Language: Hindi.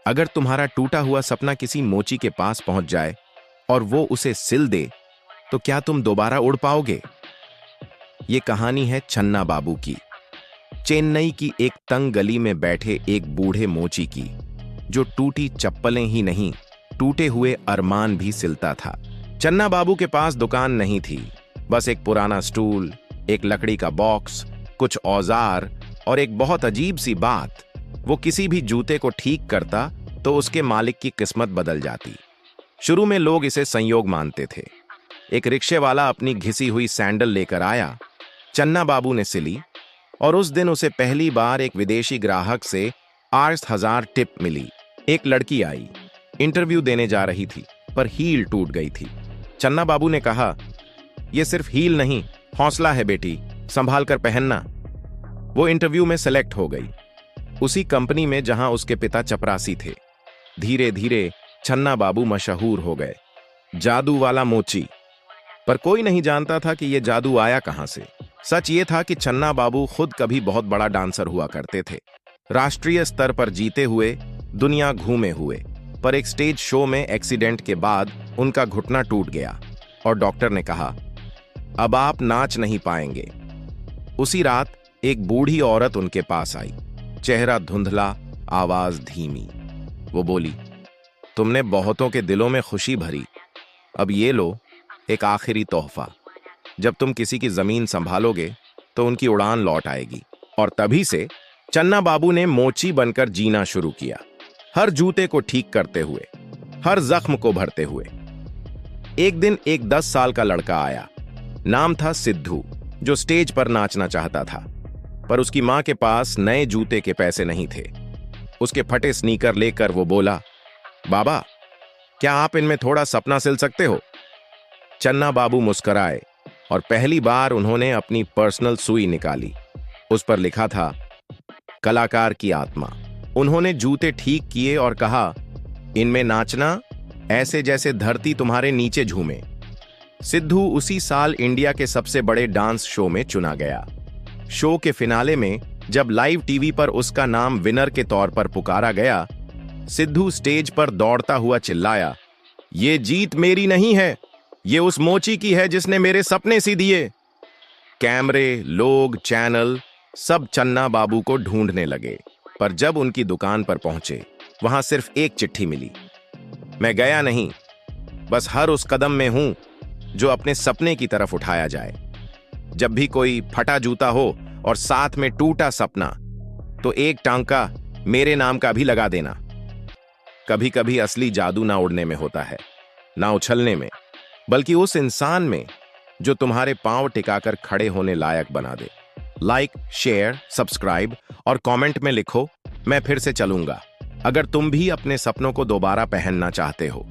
अगर तुम्हारा टूटा हुआ सपना किसी मोची के पास पहुंच जाए और वो उसे सिल दे, तो क्या तुम दोबारा उड़ पाओगे? ये कहानी है चन्ना बाबू की, चेन्नई की एक तंग गली में बैठे एक बूढ़े मोची की, जो टूटी चप्पलें ही नहीं, टूटे हुए अरमान भी सिलता था। चन्ना बाबू के पास दुकान नहीं थी, बस एक पुराना स्टूल, एक लकड़ी का बॉक्स, कुछ औजार और एक बहुत अजीब सी बात। वो किसी भी जूते को ठीक करता तो उसके मालिक की किस्मत बदल जाती। शुरू में लोग इसे संयोग मानते थे। एक रिक्शे वाला अपनी घिसी हुई सैंडल लेकर आया, चन्ना बाबू ने सिली, और उस दिन उसे पहली बार एक विदेशी ग्राहक से 8,000 टिप मिली। एक लड़की आई, इंटरव्यू देने जा रही थी, पर हील टूट गई थी। चन्ना बाबू ने कहा, यह सिर्फ हील नहीं, हौसला है बेटी, संभाल कर पहनना। वो इंटरव्यू में सेलेक्ट हो गई, उसी कंपनी में जहां उसके पिता चपरासी थे। धीरे धीरे चन्ना बाबू मशहूर हो गए, जादू वाला मोची। पर कोई नहीं जानता था कि यह जादू आया कहां से। सच ये था कि चन्ना बाबू खुद कभी बहुत बड़ा डांसर हुआ करते थे, राष्ट्रीय स्तर पर जीते हुए, दुनिया घूमे हुए। पर एक स्टेज शो में एक्सीडेंट के बाद उनका घुटना टूट गया और डॉक्टर ने कहा, अब आप नाच नहीं पाएंगे। उसी रात एक बूढ़ी औरत उनके पास आई, चेहरा धुंधला, आवाज धीमी। वो बोली, तुमने बहुतों के दिलों में खुशी भरी, अब ये लो एक आखिरी तोहफा। जब तुम किसी की जमीन संभालोगे तो उनकी उड़ान लौट आएगी। और तभी से चन्ना बाबू ने मोची बनकर जीना शुरू किया, हर जूते को ठीक करते हुए, हर जख्म को भरते हुए। एक दिन एक 10 साल का लड़का आया, नाम था सिद्धू, जो स्टेज पर नाचना चाहता था, पर उसकी मां के पास नए जूते के पैसे नहीं थे। उसके फटे स्नीकर लेकर वो बोला, बाबा, क्या आप इनमें थोड़ा सपना सिल सकते हो? चन्ना बाबू मुस्कुराए और पहली बार उन्होंने अपनी पर्सनल सुई निकाली। उस पर लिखा था, कलाकार की आत्मा। उन्होंने जूते ठीक किए और कहा, इनमें नाचना ऐसे जैसे धरती तुम्हारे नीचे झूमे। सिद्धू उसी साल इंडिया के सबसे बड़े डांस शो में चुना गया। शो के फिनाले में जब लाइव टीवी पर उसका नाम विनर के तौर पर पुकारा गया, सिद्धू स्टेज पर दौड़ता हुआ चिल्लाया, ये जीत मेरी नहीं है, ये उस मोची की है जिसने मेरे सपने सी दिए। कैमरे, लोग, चैनल सब चन्ना बाबू को ढूंढने लगे, पर जब उनकी दुकान पर पहुंचे, वहां सिर्फ एक चिट्ठी मिली, मैं गया नहीं, बस हर उस कदम में हूं जो अपने सपने की तरफ उठाया जाए। जब भी कोई फटा जूता हो और साथ में टूटा सपना, तो एक टांका मेरे नाम का भी लगा देना। कभी कभी असली जादू ना उड़ने में होता है, ना उछलने में, बल्कि उस इंसान में जो तुम्हारे पांव टिकाकर खड़े होने लायक बना दे। लाइक, शेयर, सब्सक्राइब और कमेंट में लिखो, मैं फिर से चलूंगा, अगर तुम भी अपने सपनों को दोबारा पहनना चाहते हो।